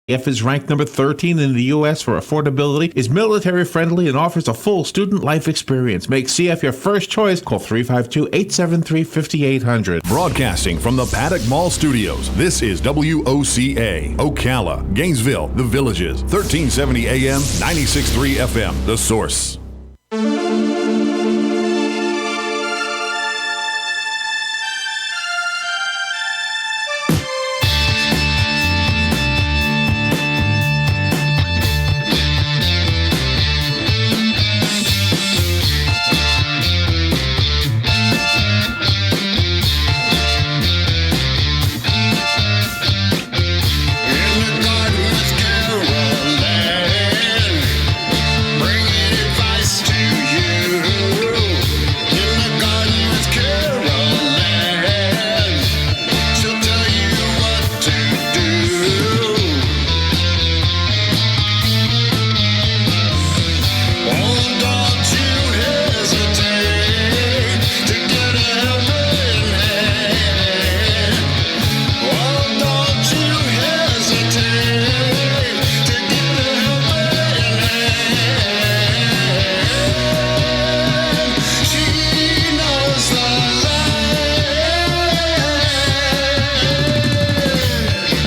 CF is ranked number 13 in the U.S. for affordability, is military-friendly, and offers a full student life experience. Make CF your first choice. Call 352-873-5800. Broadcasting from the Paddock Mall Studios, this is WOCA, Ocala, Gainesville, The Villages, 1370 AM, 96.3 FM, The Source.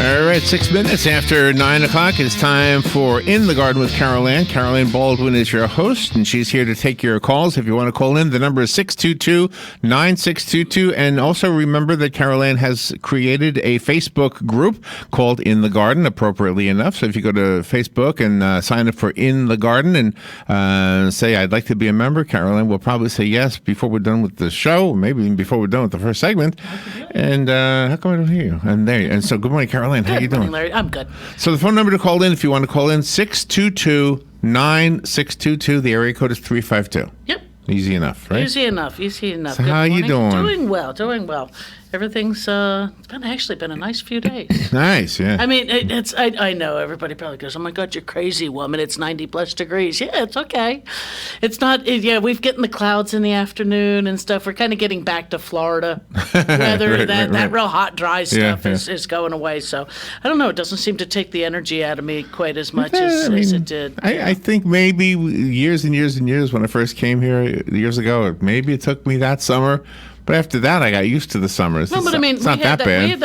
All right, 6 minutes after 9 o'clock, it's time for In the Garden with Carol Ann. Carol Ann Baldwin is your host, and she's here to take your calls. If you want to call in, the number is 622-9622. And also remember that Carol Ann has created a Facebook group called In the Garden, appropriately enough. So if you go to Facebook and sign up for In the Garden and say, I'd like to be a member, Carol Ann will probably say yes before we're done with the show, maybe even before we're done with the first segment. And how come I don't hear you? And so good morning, Carol Ann. How you doing? Larry. I'm good. So the phone number to call in, if you want to call in, 622-9622. The area code is 352. Yep. Easy enough, right? Easy enough. So how you doing? Doing well. Everything's it's been a nice few days. Nice, yeah. I mean, I know everybody probably goes, oh my God, you're crazy, woman. It's 90 plus degrees. Yeah, it's okay. It's not. We've getting the clouds in the afternoon and stuff. We're kind of getting back to Florida weather. That real hot, dry stuff is going away. So I don't know. It doesn't seem to take the energy out of me quite as much as it did. I think maybe years and years and years when I first came here years ago, maybe it took me that summer. But after that, I got used to the summers. No, but I mean, it's not that bad. We had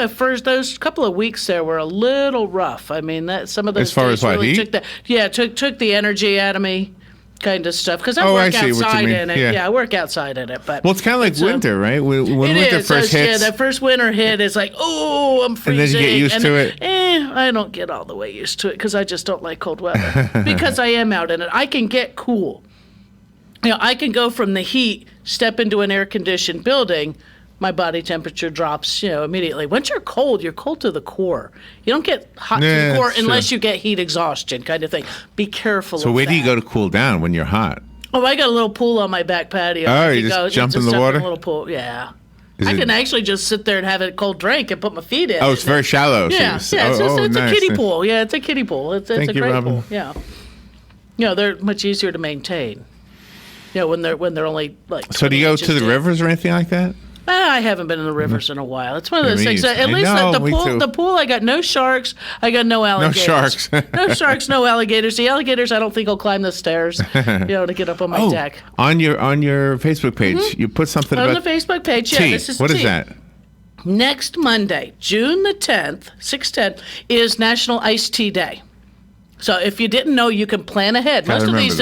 those couple of weeks there were a little rough. I mean, some of those as far days as what, really heat? took the energy out of me, kind of stuff. Because I work outside in it. Yeah, I work outside in it. But well, it's kind of like winter, right? When winter first hits. Yeah, that first winter hit is like, oh, I'm freezing. And then you get used to it. I don't get all the way used to it because I just don't like cold weather. Because I am out in it. I can get cool. I can go from the heat, step into an air-conditioned building, my body temperature drops, immediately. Once you're cold to the core. You don't get hot to the core unless you get heat exhaustion kind of thing. Be careful of that. So where do you go to cool down when you're hot? Oh, I got a little pool on my back patio. Oh, you just jump in the water? A little pool, yeah. I can actually just sit there and have a cold drink and put my feet in. Oh, it's very shallow. Yeah, it's a kiddie pool. Yeah, it's a kiddie pool. It's a great pool. Yeah. They're much easier to maintain. When they're only like. So do you go to the rivers or anything like that? I haven't been in the rivers in a while. It's one of those things. At least the pool, I got no sharks. I got no alligators. No sharks. No sharks, no alligators. The alligators, I don't think will climb the stairs, to get up on my deck. On your Facebook page, you put something on about the Facebook page. tea. Yeah, this is What tea. is that? Next Monday, June the 10th, 6/10, is National Iced Tea Day. So if you didn't know, you can plan ahead. Most of these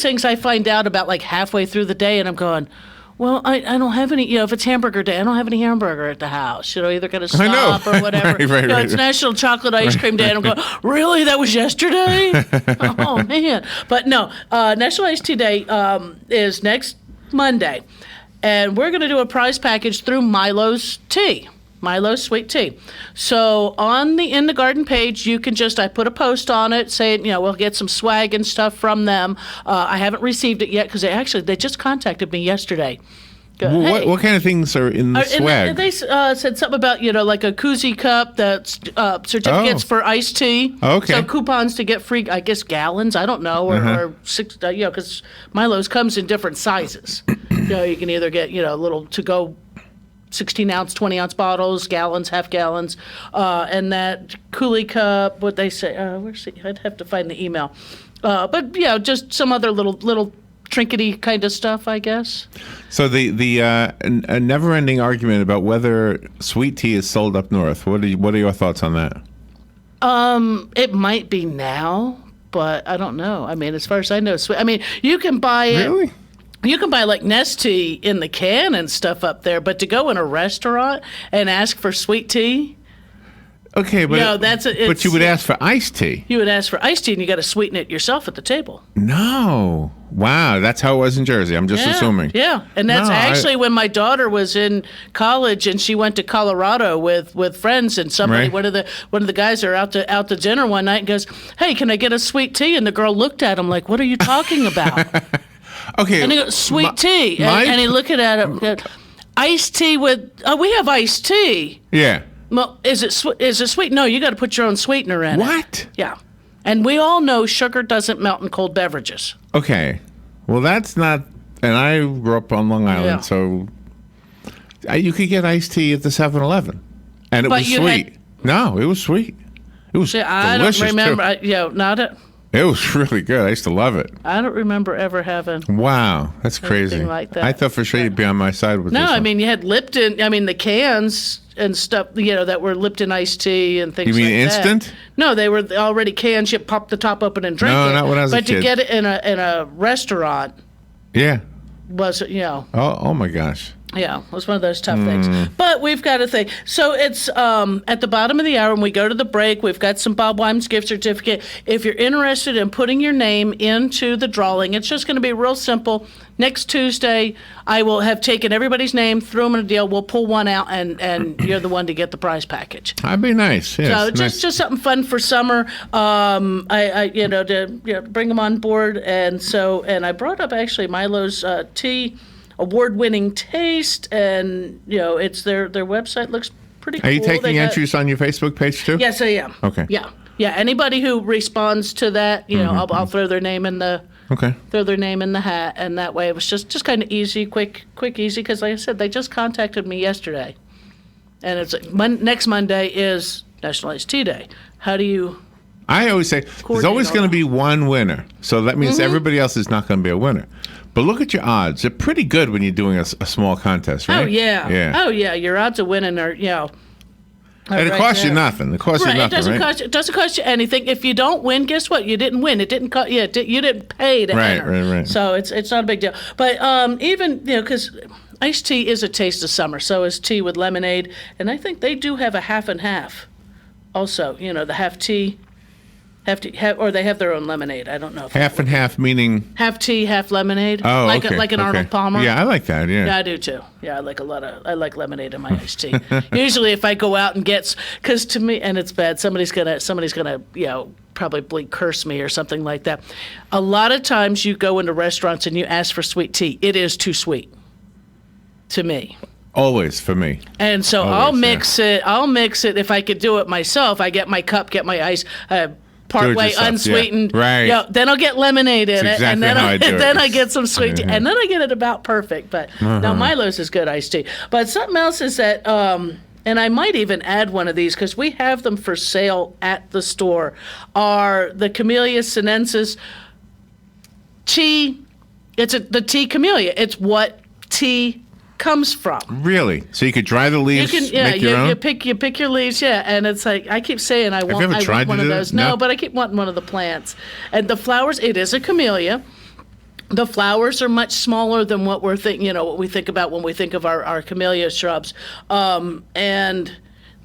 things I find out about like halfway through the day, and I'm going, well, I don't have any, if it's hamburger day, I don't have any hamburger at the house. Either got to stop or whatever. Right. It's National Chocolate Ice Cream Day, and I'm going, really? That was yesterday? Oh, man. But no, National Iced Tea Day is next Monday, and we're going to do a prize package through Milo's Tea. Milo's Sweet Tea. So on the In the Garden page, you can I put a post on it saying, we'll get some swag and stuff from them. I haven't received it yet because they just contacted me yesterday. What kind of things are in the swag? They said something about, like a koozie cup, that's certificates for iced tea. Okay. So coupons to get free, I guess, gallons, I don't know, or six, because Milo's comes in different sizes. You can either get, a little to-go 16-ounce, 20-ounce bottles, gallons, half gallons, and that Coulis cup. What they say? I'd have to find the email. But just some other little trinkety kind of stuff, I guess. So a never-ending argument about whether sweet tea is sold up north. What are your thoughts on that? It might be now, but I don't know. I mean, as far as I know, you can buy it. Really? You can buy like Nestea in the can and stuff up there, but to go in a restaurant and ask for sweet tea. Okay, but but you would ask for iced tea. You would ask for iced tea, and you got to sweeten it yourself at the table. No, wow, that's how it was in Jersey. I'm just assuming. Yeah, and that's actually when my daughter was in college, and she went to Colorado with friends, and somebody, one of the guys are out to dinner one night and goes, "Hey, can I get a sweet tea?" And the girl looked at him like, "What are you talking about?" Okay, and he goes, "Sweet tea," and he looked at him, iced tea with. Oh, we have iced tea. Yeah. Well, is it sweet? No, you got to put your own sweetener in it. What? Yeah. And we all know sugar doesn't melt in cold beverages. Okay. Well, that's not... And I grew up on Long Island, so you could get iced tea at the 7-Eleven. And it was sweet. No, it was sweet. It was delicious, I don't remember. It was really good. I used to love it. I don't remember ever having. Wow, that's crazy. Like that. I thought for sure you'd be on my side with this. No, I mean, you had Lipton. I mean, the cans and stuff, that were Lipton iced tea and things like that. You mean instant? No, they were already cans. You pop the top open and drink it. No, not when I was a kid. But to get it in a restaurant. Yeah. Was, Oh my gosh. Yeah, it was one of those tough things. But we've got a thing. So it's at the bottom of the hour when we go to the break. We've got some Bob Wyman's gift certificate. If you're interested in putting your name into the drawing, it's just going to be real simple. Next Tuesday, I will have taken everybody's name, threw them in a deal. We'll pull one out, and you're the one to get the prize package. That'd be nice. Yeah, so just something fun for summer. To bring them on board, and I brought up actually Milo's tea. Award-winning taste, and it's their website looks pretty cool. Are you taking entries on your Facebook page too? Yes, I am. Okay. Yeah. Anybody who responds to that, I'll throw their name in the throw their name in the hat, and that way it was just kind of easy, quick, easy. Because like I said, they just contacted me yesterday, and it's next Monday is National Iced Tea Day. How do you? I always say there's always going to be one winner, so that means everybody else is not going to be a winner. But look at your odds; they're pretty good when you're doing a small contest, right? Oh yeah. Yeah. Oh yeah. Your odds of winning are and it costs you nothing. It costs you nothing, It doesn't cost you anything. If you don't win, guess what? You didn't win. It didn't cost. You didn't pay to enter. Right. So it's not a big deal. But even because iced tea is a taste of summer, so is tea with lemonade, and I think they do have a half and half. Also, the half tea. Or they have their own lemonade. I don't know. Half and half meaning half tea, half lemonade. Oh, like an Arnold Palmer. Yeah, I like that. Yeah, I do too. Yeah, I like lemonade in my iced tea. Usually, if I go out and because to me, and it's bad, somebody's gonna probably curse me or something like that. A lot of times, you go into restaurants and you ask for sweet tea. It is too sweet to me. Always for me. And so I'll mix it. If I could do it myself, I get my cup, get my ice. Partway unsweetened, yeah. Right? Then I'll get lemonade in it, and then I get some sweet tea, and then I get it about perfect. But now Milo's is good iced tea. But something else is that, and I might even add one of these because we have them for sale at the store. Are the Camellia sinensis tea? It's the tea camellia. It's what tea comes from. Really? So you could dry the leaves, make your own? You pick your leaves, and it's like, I keep saying I want one of those. No, but I keep wanting one of the plants. And the flowers, it is a camellia. The flowers are much smaller than what we're what we think about when we think of our camellia shrubs. And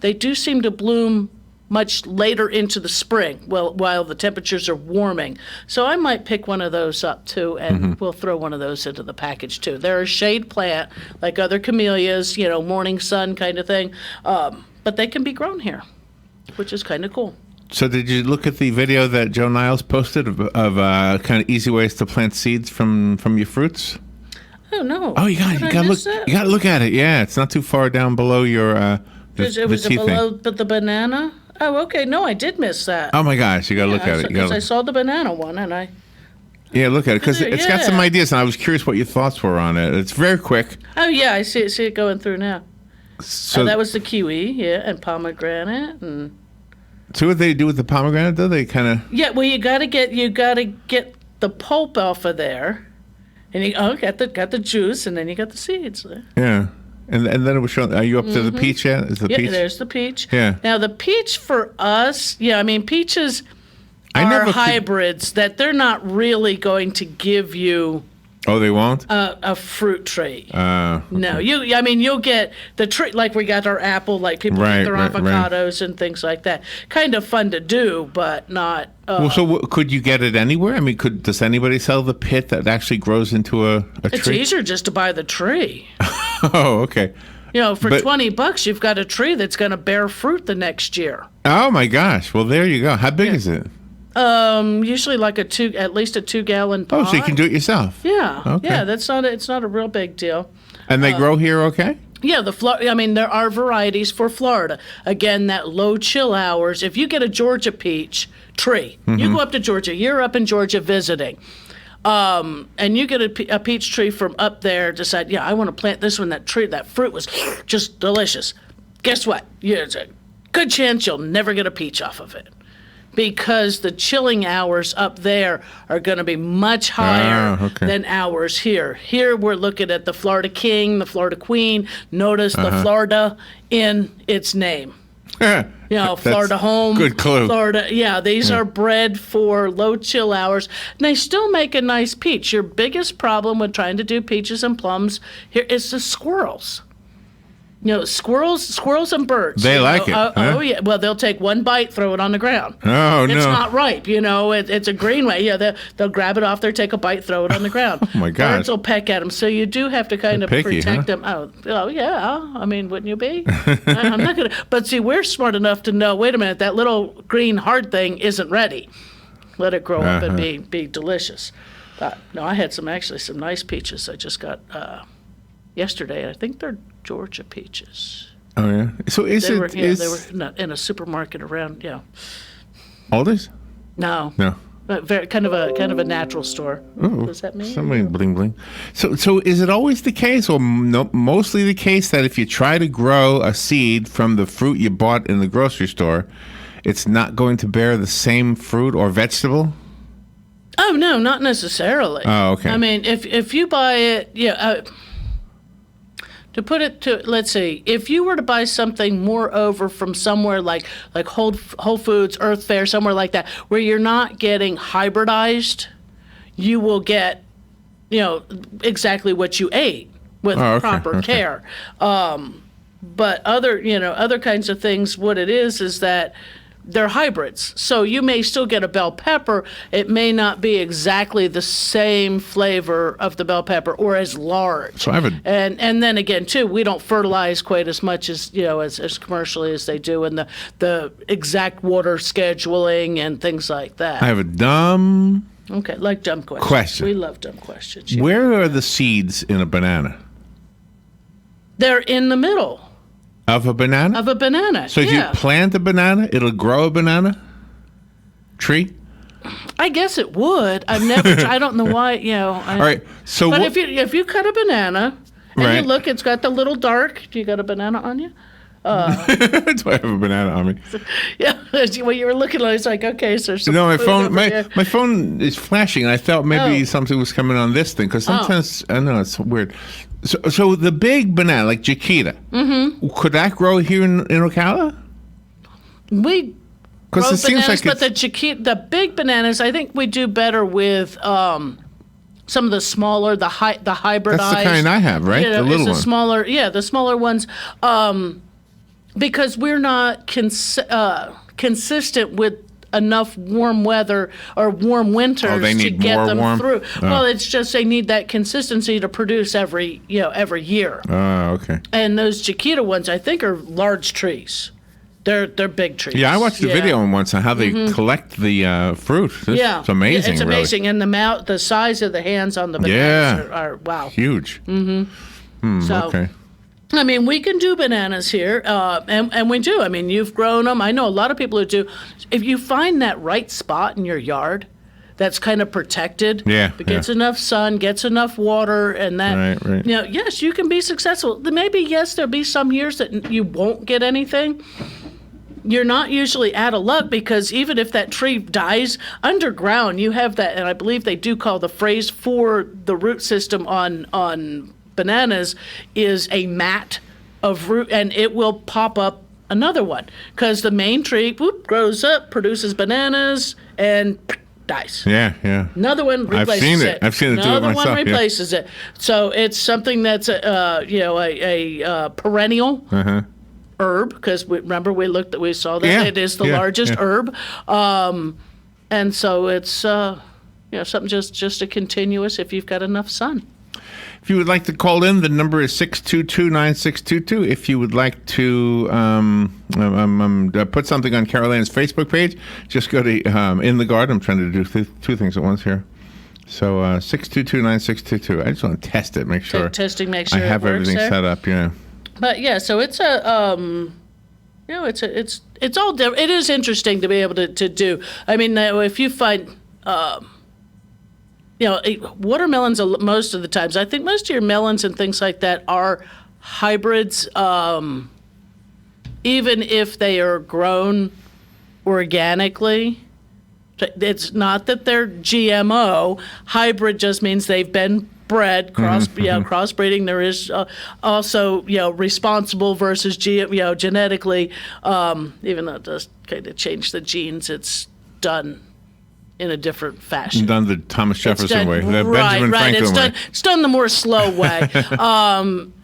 they do seem to bloom much later into the spring, while the temperatures are warming. So I might pick one of those up too, and we'll throw one of those into the package too. They're a shade plant, like other camellias, morning sun kind of thing, but they can be grown here, which is kind of cool. So did you look at the video that Joe Niles posted of kind of easy ways to plant seeds from your fruits? Oh no! Oh, you got to look at it. Yeah, it's not too far down below your it was below the banana. Oh, okay. No, I did miss that. Oh my gosh, you got to look at it. Because I saw the banana one, and I. Yeah, look at it because it's got some ideas, and I was curious what your thoughts were on it. It's very quick. Oh yeah, I see it going through now. So that was the kiwi, yeah, and pomegranate, and so what they do with the pomegranate though? They kind of yeah. Well, you gotta get the pulp off of there, and you got the juice, and then you got the seeds there. yeah. And then it was shown. Are you up to the peach yet? Is the Yeah, peach? there's the peach. Yeah. Now the peach for us, I mean peaches I are never could- hybrids that they're not really going to give you Oh, they won't. a fruit tree. Okay. No, I mean, you'll get the tree like we got our apple, like people Right, get their right, avocados and things like that. Kind of fun to do, but not. Well, so could you get it anywhere? I mean, does anybody sell the pit that actually grows into a It's tree? easier just to buy the tree. Oh, okay. For But- $20, you've got a tree that's going to bear fruit the next year. Oh my gosh. Well, there you go. How big is it? Usually like at least a 2-gallon pot. Oh, so you can do it yourself. Yeah, Okay. yeah. It's not a real big deal. And they grow here, okay? Yeah, I mean, there are varieties for Florida. Again, that low chill hours. If you get a Georgia peach tree, you go up to Georgia. You're up in Georgia visiting, and you get a peach tree from up there. Decide, I want to plant this one. That tree, that fruit was just delicious. Guess what? There's a good chance you'll never get a peach off of it. Because the chilling hours up there are going to be much higher okay. than hours here. Here we're looking at the Florida King, the Florida Queen. Notice the Florida in its name. That's Florida home. Good clue. Florida, these are bred for low chill hours. And they still make a nice peach. Your biggest problem with trying to do peaches and plums here is the squirrels. Squirrels and birds. They like it, huh? Oh, yeah. Well, they'll take one bite, throw it on the ground. Oh, It's no. not ripe, it's a green way. Yeah, they'll grab it off there, take a bite, throw it on the ground. Oh, my gosh. Birds will peck at them, so you do have to kind of They're picky, protect huh? them. Oh, yeah. I mean, wouldn't you be? I'm not gonna. But see, we're smart enough to know. Wait a minute, that little green hard thing isn't ready. Let it grow up and be delicious. No, I had some nice peaches I just got yesterday. I think they're Georgia peaches. Oh, yeah. So They were in a supermarket around. Yeah. Aldi's? No. No. Very kind of a natural store. Oh, Does that mean? something bling bling. So is it always the case, or mostly the case, that if you try to grow a seed from the fruit you bought in the grocery store, it's not going to bear the same fruit or vegetable? Oh no, not necessarily. Oh, okay. I mean, if you buy it, to put it to, let's see, if you were to buy something more over from somewhere like Whole Foods, Earth Fare, somewhere like that, where you're not getting hybridized, you will get, exactly what you ate with proper care. But other kinds of things, what it is that they're hybrids. So you may still get a bell pepper. It may not be exactly the same flavor of the bell pepper or as large. So I have a- And then again, too, we don't fertilize quite as much as as commercially as they do, and the exact water scheduling and things like that. I have a dumb... Okay, like dumb questions. Question. We love dumb questions. Yeah. Where are the seeds in a banana? They're in the middle Of a banana? of a banana. So if you plant a banana, it'll grow a banana tree? I guess it would. I've never. I don't know why. All right. So But what, if you cut a banana and Right. you look, it's got the little dark. Do you got a banana on you? do I have a banana on me? Yeah. When you were looking at it, it's like, okay, so there's some No, my food phone. over here. My phone is flashing, and I thought maybe Oh. something was coming on this thing because sometimes I know it's weird. So the big banana, like Chiquita, could that grow here in Ocala? We Because grow it seems bananas, like but the big bananas, I think we do better with some of the smaller, the hybridized. That's the kind I have, right? The little it's one. the smaller ones, because we're not consistent with enough warm weather or warm winters they to need get more them warm? through. Oh. Well, it's just they need that consistency to produce every year. Oh, okay. And those Chiquita ones, I think, are large trees. They're big trees. Yeah, I watched a video on once on how they collect the fruit. It's amazing. It's really. amazing, and the size of the hands on the bananas are wow. Huge. So, Okay. I mean, we can do bananas here, and we do. I mean, you've grown them. I know a lot of people who do. If you find that right spot in your yard that's kind of protected. Yeah, It gets enough sun, gets enough water, and that, Right. yes, you can be successful. Maybe, yes, there'll be some years that you won't get anything. You're not usually out of luck because even if that tree dies underground, you have that, and I believe they do call the phrase for the root system on bananas is a mat of root, and it will pop up another one because the main tree grows up, produces bananas, and dies. Yeah. Another one replaces I've seen it. I've seen it do it Another myself. one replaces it. So it's something that's a perennial herb because remember we saw that Yeah, it is the yeah, largest yeah. herb, and so it's something just a continuous if you've got enough sun. If you would like to call in, the number is 622-9622. If you would like to put something on Carol Ann's Facebook page, just go to In the Garden. I'm trying to do two things at once here. So 622-9622. I just want to test it, make sure. Testing, make sure I have it works everything there. set up, yeah. But yeah, so it's it's all different. It is interesting to be able to do. I mean, if you find watermelons most of the times, I think most of your melons and things like that are hybrids, even if they are grown organically. It's not that they're GMO. Hybrid just means they've been bred, crossbreeding. There is also, responsible versus genetically, even though it does kind of change the genes, it's done in a different fashion. Done the Thomas Jefferson way, the Benjamin Franklin way. It's done the more slow way.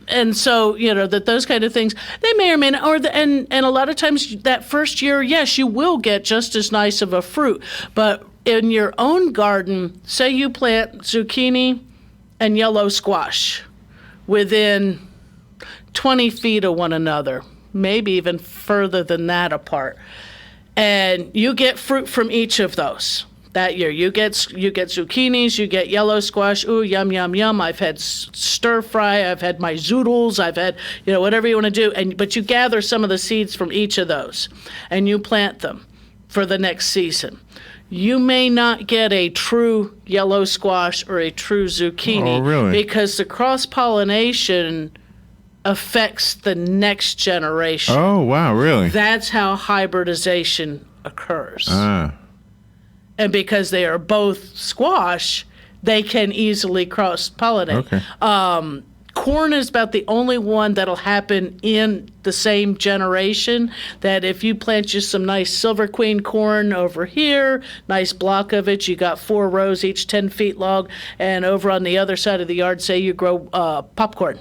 And so, that those kind of things, they may or may not, and a lot of times that first year, yes, you will get just as nice of a fruit. But in your own garden, say you plant zucchini and yellow squash within 20 feet of one another, maybe even further than that apart, and you get fruit from each of those. That year, you get zucchinis, you get yellow squash. Ooh, yum, yum, yum. I've had stir fry. I've had my zoodles. I've had, whatever you want to do. But you gather some of the seeds from each of those, and you plant them for the next season. You may not get a true yellow squash or a true zucchini. Oh, really? Because the cross-pollination affects the next generation. Oh, wow, really? That's how hybridization occurs. Ah. And because they are both squash, they can easily cross-pollinate. Okay. Corn is about the only one that'll happen in the same generation, that if you plant just some nice Silver Queen corn over here, nice block of it, you got 4 rows, each 10 feet long, and over on the other side of the yard, say you grow popcorn.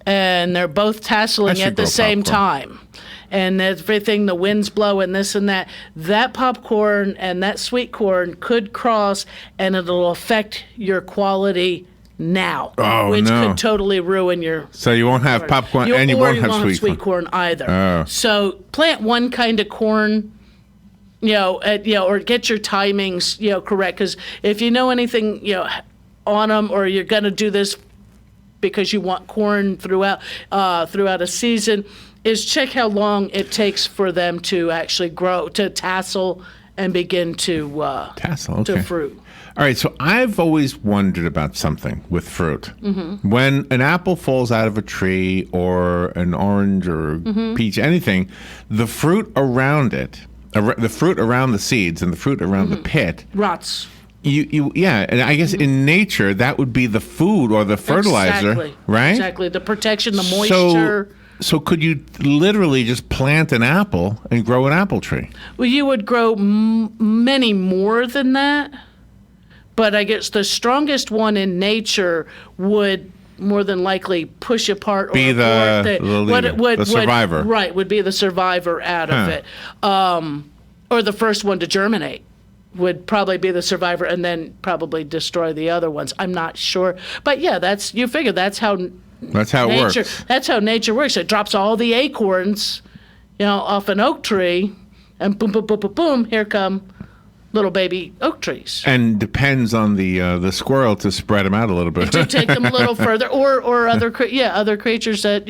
And they're both tasseling at the same time. And everything, the winds blow and this and that, that popcorn and that sweet corn could cross, and it'll affect your quality now, which could totally ruin your. So you won't have popcorn, and you won't have sweet corn either. Oh. So plant one kind of corn, or get your timings, correct. Because if you know anything, on them, or you're going to do this because you want corn throughout a season, is check how long it takes for them to actually grow, to tassel and begin to to fruit. All right, so I've always wondered about something with fruit. Mm-hmm. When an apple falls out of a tree, or an orange or peach, anything, the fruit around it, the fruit around the seeds and the fruit around the pit, rots. And I guess in nature that would be the food or the fertilizer, exactly. Right? Exactly, the protection, the moisture. So could you literally just plant an apple and grow an apple tree? Well, you would grow many more than that, but I guess the strongest one in nature would more than likely push apart Be the survivor. Right, would be the survivor out of it. Or the first one to germinate would probably be the survivor, and then probably destroy the other ones. I'm not sure. But yeah, you figure that's how it works. That's how nature works. It drops all the acorns, off an oak tree, and boom, boom, boom, boom, boom, here come little baby oak trees. And depends on the squirrel to spread them out a little bit. To take them a little further, or other creatures that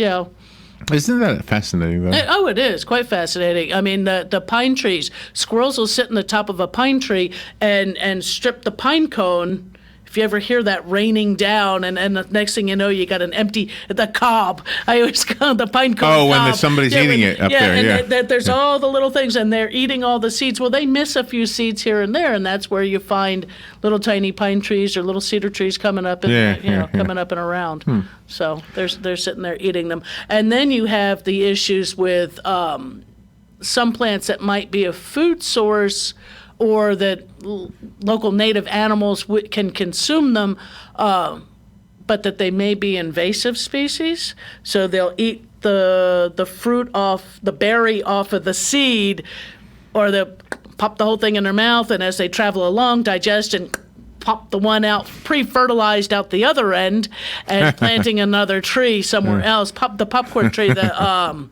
Isn't that fascinating, though? Oh, it is quite fascinating. I mean, the pine trees. Squirrels will sit in the top of a pine tree and strip the pine cone. If you ever hear that raining down, and the next thing you know, you got the cob. I always call it the pine cone. Oh, when cob. somebody's eating it up there, and there's all the little things, and they're eating all the seeds. Well, they miss a few seeds here and there, and that's where you find little tiny pine trees or little cedar trees coming up and coming up and around. So they're sitting there eating them, and then you have the issues with some plants that might be a food source, or that local native animals can consume them, but that they may be invasive species. So they'll eat the fruit off, the berry off of the seed, or they'll pop the whole thing in their mouth, and as they travel along, digest and pop the one out, pre-fertilized out the other end, and planting another tree somewhere else. The popcorn tree, the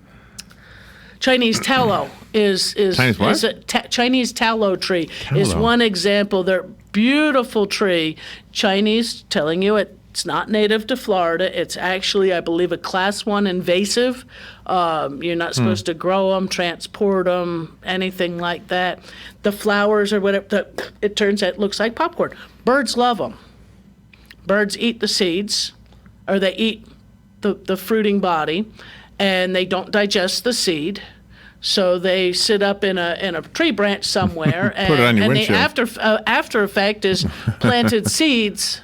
Chinese tallow is Chinese what? is a Chinese tallow tree is one example. They're beautiful tree. Chinese, telling you it's not native to Florida. It's actually, I believe, a class 1 invasive. You're not supposed to grow them, transport them, anything like that. The flowers or whatever, it turns out it looks like popcorn. Birds love them. Birds eat the seeds, or they eat the fruiting body, and they don't digest the seed. So they sit up in a tree branch somewhere, Put it on your and windshield. the after effect is planted seeds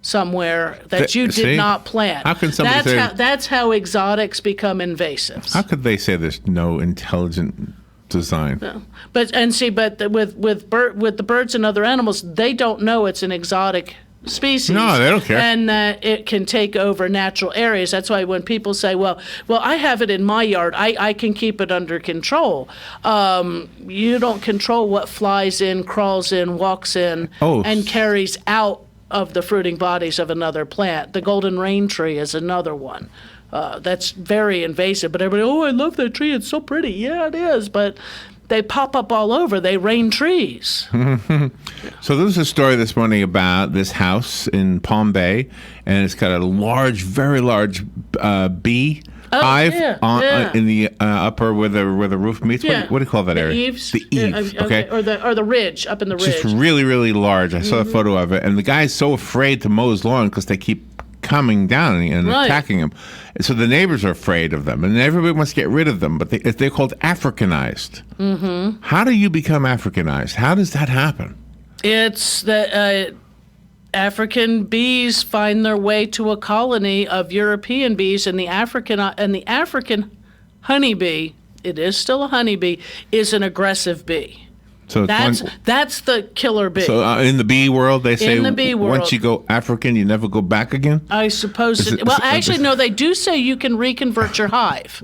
somewhere that you did not plant. How can somebody say that's how exotics become invasives. How could they say there's no intelligent design? No. But with the birds and other animals, they don't know it's an exotic species. No, they don't care. And that it can take over natural areas. That's why when people say, well, I have it in my yard, I can keep it under control. You don't control what flies in, crawls in, walks in, and carries out of the fruiting bodies of another plant. The golden rain tree is another one. That's very invasive. But everybody, I love that tree. It's so pretty. Yeah, it is. But they pop up all over. They rain trees. So there was a story this morning about this house in Palm Bay, and it's got a very large bee hive in the upper where the roof meets. Yeah. What do you call that area? Eaves. The eaves. Okay. Or the ridge, up in the ridge. It's just really, really large. I saw a photo of it, and the guy's so afraid to mow his lawn because they keep coming down and attacking him. So the neighbors are afraid of them, and everybody wants to get rid of them, but they're called Africanized. Mm-hmm. How do you become Africanized? How does that happen? It's that African bees find their way to a colony of European bees, and the African honeybee, it is still a honeybee, is an aggressive bee. So that's the killer bee. So in the bee world, they say in the bee world, once you go African, you never go back again? I suppose. Actually, no, they do say you can reconvert your hive.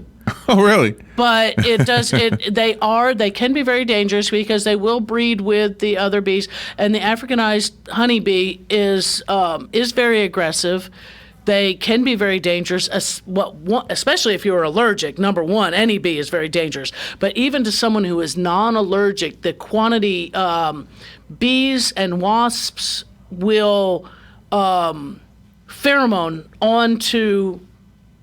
Oh, really? But it does. They can be very dangerous because they will breed with the other bees, and the Africanized honeybee is very aggressive. They can be very dangerous, especially if you're allergic. Number one, any bee is very dangerous. But even to someone who is non-allergic, the quantity bees and wasps will pheromone onto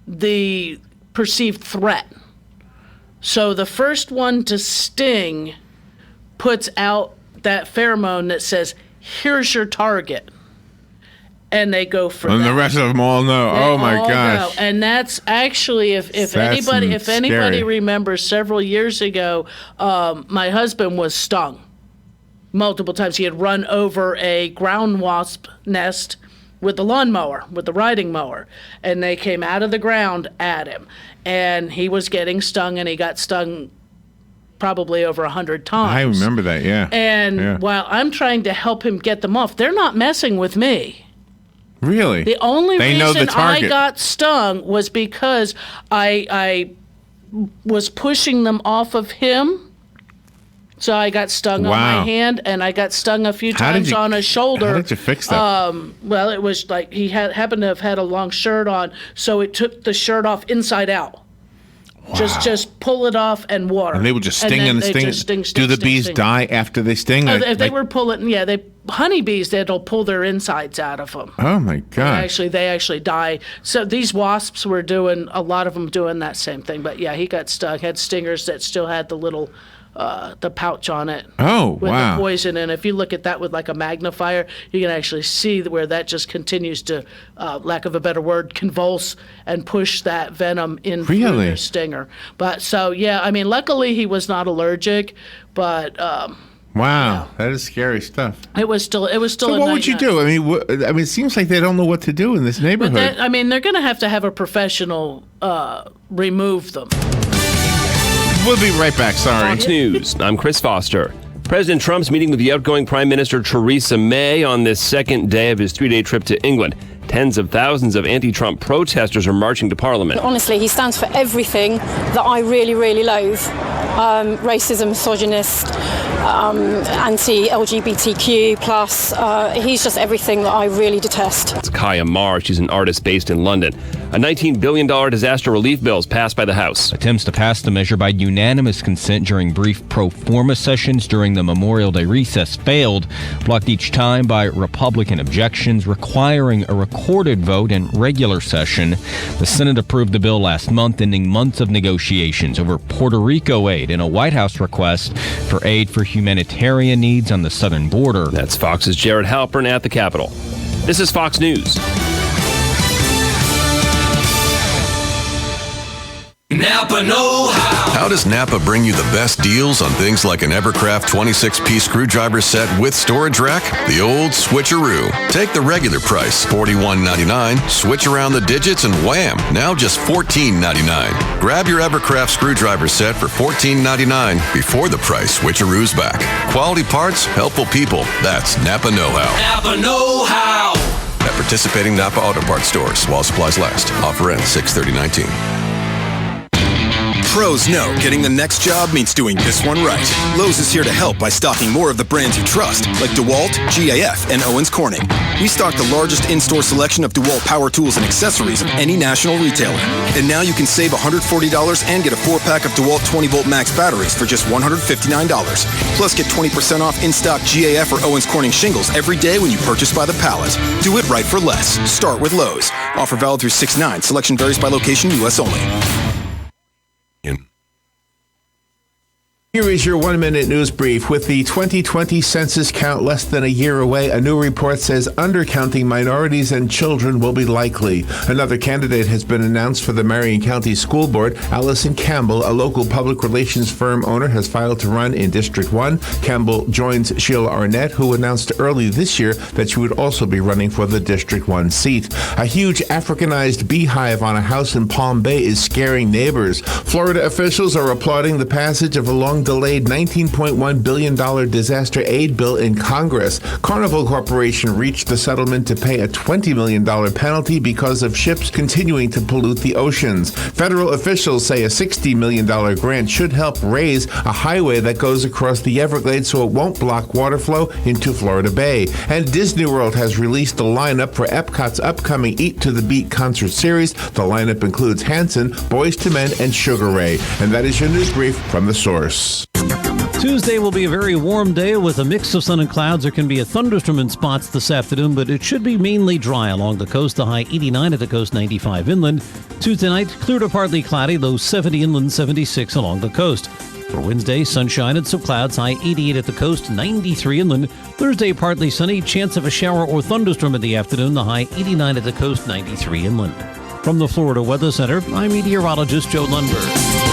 the perceived threat. So the first one to sting puts out that pheromone that says, "Here's your target." And they go for and that. The rest of them all know. Oh my gosh! Know. And that's actually, if anybody remembers, several years ago, my husband was stung multiple times. He had run over a ground wasp nest with the lawnmower, with the riding mower, and they came out of the ground at him, and he was getting stung, and he got stung probably over 100 times. I remember that. Yeah. And while I'm trying to help him get them off, they're not messing with me. Really? The only reason I got stung was because I was pushing them off of him. So I got stung on my hand, and I got stung a few times on his shoulder. How did you fix that? Well, it was like he happened to have had a long shirt on, so it took the shirt off inside out. Just pull it off and water. And they will just sting and sting. Do the bees die after they sting? If they were pulling, honeybees, that'll pull their insides out of them. Oh my God! They actually die. So these wasps were doing, a lot of them doing that same thing. But yeah, he got stuck. Had stingers that still had the little, the pouch on it. Oh, with wow! The poison, and if you look at that with like a magnifier, you can actually see where that just continues to, lack of a better word, convulse and push that venom in through their stinger. But so yeah, I mean, luckily he was not allergic, but. Wow, that is scary stuff. It was still. So what would you do? I mean, it seems like they don't know what to do in this neighborhood. But they're going to have a professional remove them. We'll be right back. Sorry. Fox News. I'm Chris Foster. President Trump's meeting with the outgoing Prime Minister Theresa May on this second day of his 3-day trip to England. Tens of thousands of anti-Trump protesters are marching to Parliament. Honestly, he stands for everything that I really, really loathe. Racism, misogynist, anti-LGBTQ+. He's just everything that I really detest. It's Kaya Marr. She's an artist based in London. A $19 billion disaster relief bill is passed by the House. Attempts to pass the measure by unanimous consent during brief pro forma sessions during the Memorial Day recess failed, blocked each time by Republican objections requiring a recorded vote in regular session. The Senate approved the bill last month, ending months of negotiations over Puerto Rico aid and a White House request for aid for humanitarian needs on the southern border. That's Fox's Jared Halpern at the Capitol. This is Fox News. Napa know-how. How does Napa bring you the best deals on things like an Evercraft 26-piece screwdriver set with storage rack? The old switcheroo. Take the regular price, $41.99, switch around the digits, and wham, now just $14.99. Grab your Evercraft screwdriver set for $14.99 before the price switcheroo's back. Quality parts, helpful people. That's Napa know-how. Napa know-how. At participating Napa Auto Parts stores while supplies last. Offer ends 6/30/19. Pros know getting the next job means doing this one right. Lowe's is here to help by stocking more of the brands you trust, like DeWalt, GAF, and Owens Corning. We stock the largest in-store selection of DeWalt power tools and accessories of any national retailer. And now you can save $140 and get a 4-pack of DeWalt 20-volt max batteries for just $159. Plus, get 20% off in-stock GAF or Owens Corning shingles every day when you purchase by the pallet. Do it right for less. Start with Lowe's. Offer valid through 6/9. Selection varies by location, U.S. only. Here is your 1-minute news brief. With the 2020 census count less than a year away, a new report says undercounting minorities and children will be likely. Another candidate has been announced for the Marion County School Board. Allison Campbell, a local public relations firm owner, has filed to run in District 1. Campbell joins Sheila Arnett, who announced early this year that she would also be running for the District 1 seat. A huge Africanized beehive on a house in Palm Bay is scaring neighbors. Florida officials are applauding the passage of a long-delayed $19.1 billion disaster aid bill in Congress. Carnival Corporation reached a settlement to pay a $20 million penalty because of ships continuing to pollute the oceans. Federal officials say a $60 million grant should help raise a highway that goes across the Everglades so it won't block water flow into Florida Bay. And Disney World has released a lineup for Epcot's upcoming Eat to the Beat concert series. The lineup includes Hanson, Boyz II Men, and Sugar Ray. And that is your news brief from The Source. Tuesday will be a very warm day with a mix of sun and clouds. There can be a thunderstorm in spots this afternoon, but it should be mainly dry along the coast. The high 89 at the coast, 95 inland. Tuesday night, clear to partly cloudy, low 70 inland, 76 along the coast. For Wednesday, sunshine and some clouds, high 88 at the coast, 93 inland. Thursday, partly sunny, chance of a shower or thunderstorm in the afternoon, the high 89 at the coast, 93 inland. From the Florida Weather Center, I'm meteorologist Joe Lundberg.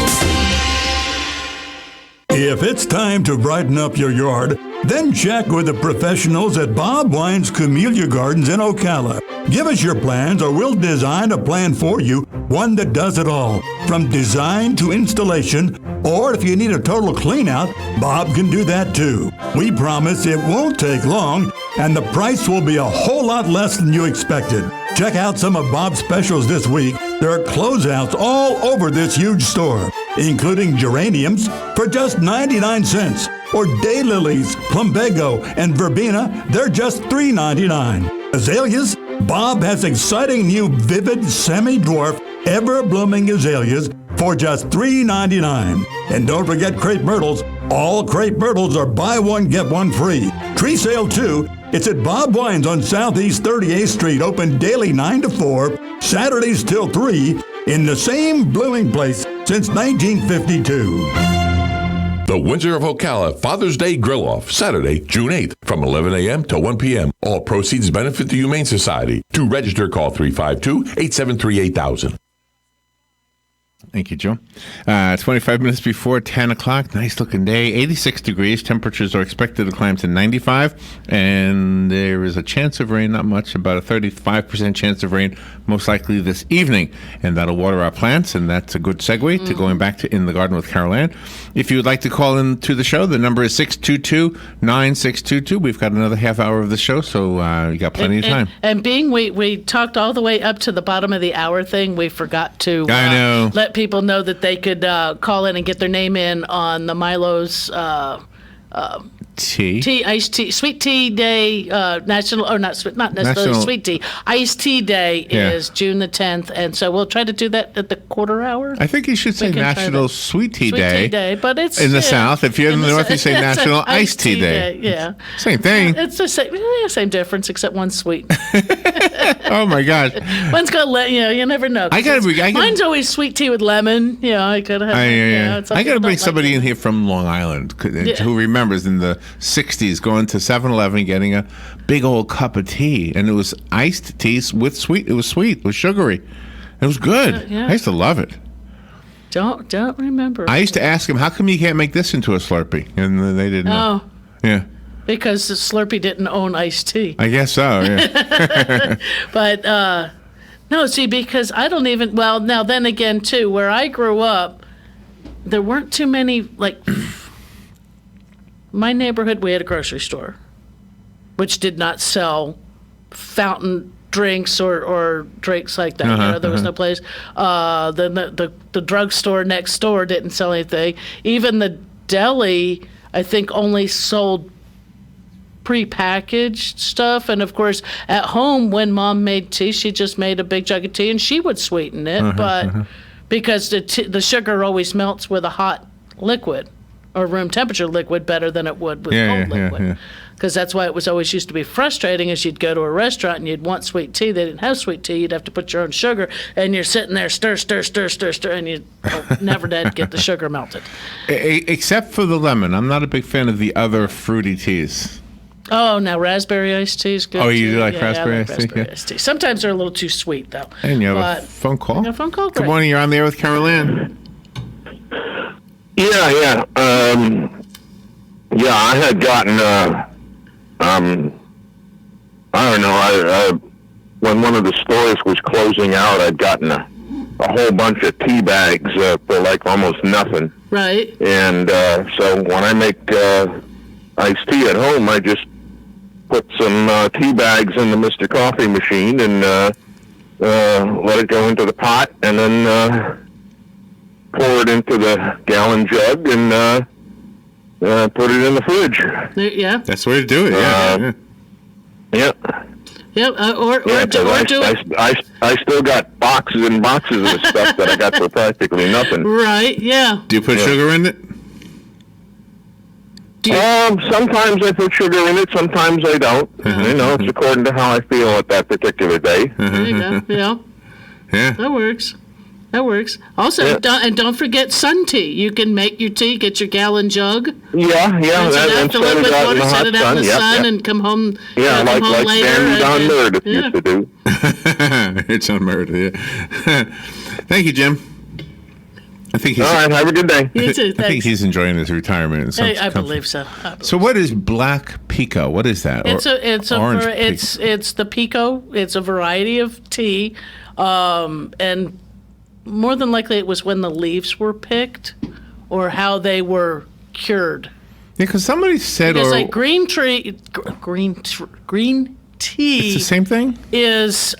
If it's time to brighten up your yard, then check with the professionals at Bob Wine's Camellia Gardens in Ocala. Give us your plans or we'll design a plan for you, one that does it all. From design to installation, or if you need a total clean out, Bob can do that too. We promise it won't take long and the price will be a whole lot less than you expected. Check out some of Bob's specials this week. There are closeouts all over this huge store, including geraniums for just 99 cents, or daylilies, plumbago, and verbena, they're just $3.99. Azaleas, Bob has exciting new vivid semi-dwarf, ever-blooming azaleas for just $3.99. And don't forget crepe myrtles. All crepe myrtles are buy one, get one free. Tree sale, too. It's at Bob Wine's on Southeast 38th Street, open daily 9 to 4, Saturdays till 3, in the same blooming place since 1952. The Windsor of Ocala Father's Day Grill-Off, Saturday, June 8th, from 11 a.m. to 1 p.m. All proceeds benefit the Humane Society. To register, call 352-873-8000. Thank you, Joe. 25 minutes before 10 o'clock. Nice looking day. 86 degrees. Temperatures are expected to climb to 95. And there is a chance of rain, not much, about a 35% chance of rain, most likely this evening. And that'll water our plants. And that's a good segue to going back to In the Garden with Carol Ann. If you would like to call in to the show, the number is 622-9622. We've got another half hour of the show, so you got plenty of time. And being we talked all the way up to the bottom of the hour thing, we forgot to I know. let people know that they could call in and get their name in on the Milo's iced tea, sweet tea day, national, or not necessarily sweet tea, iced tea day is June the 10th, and so we'll try to do that at the quarter hour. I think you should say National Sweet Tea Day. But it's in the South. If you're in the North, you say National Iced Tea Day. Yeah, same thing. It's the same difference, except one's sweet. Oh my gosh, one's got you never know. Mine's always sweet tea with lemon. I could have. I got to bring somebody in here from Long Island who remembers in the 60s going to 7-Eleven getting a big old cup of tea, and it was iced tea with sweet. It was sweet. It was sugary. It was good. I used to love it. Don't remember. I used to ask him, how come you can't make this into a Slurpee? And they didn't know. Yeah. Because the Slurpee didn't own iced tea. I guess so, yeah. But, no, see, because I don't even, well, now then again, too, where I grew up, there weren't too many, my neighborhood, we had a grocery store, which did not sell fountain drinks or drinks like that. There was no place. The drugstore next door didn't sell anything. Even the deli, I think, only sold prepackaged stuff. And of course, at home, when Mom made tea, she just made a big jug of tea and she would sweeten it. Because the sugar always melts with a hot liquid or room temperature liquid better than it would with cold liquid. Because that's why it was always used to be frustrating, is you'd go to a restaurant and you'd want sweet tea. They didn't have sweet tea. You'd have to put your own sugar, and you're sitting there stir, and you never did get the sugar melted. Except for the lemon. I'm not a big fan of the other fruity teas. Oh, now raspberry iced tea is good. Oh, you do like I raspberry like iced tea? raspberry iced tea. Sometimes they're a little too sweet, though. And you have a phone call? A phone call? Good morning. You're on the air with Carol Ann. Yeah. I had gotten, I don't know, when one of the stores was closing out, I'd gotten a whole bunch of tea bags for like almost nothing. Right. And so when I make iced tea at home, I just put some tea bags in the Mr. Coffee machine and let it go into the pot, and then pour it into the gallon jug and put it in the fridge. Yeah. That's the way to do it, yeah. Yep, I still got boxes and boxes of stuff that I got for practically nothing. Right, yeah. Do you put sugar in it? Sometimes I put sugar in it, sometimes I don't. It's according to how I feel at that particular day. There you go, yeah. That works. Also, don't forget sun tea. You can make your tea, get your gallon jug. Yeah. Fill it with water, set it out in the sun, and come home. Yeah, come home like later. John Meredith used to do. It's on Meredith, yeah. Thank you, Jim. I think all right, have a good day. You too, thanks. I think he's enjoying his retirement. I believe so. So what is black pico? What is that? It's the pico. It's a variety of tea, and more than likely it was when the leaves were picked or how they were cured. Yeah, because somebody said, because like green tea. It's the same thing. Is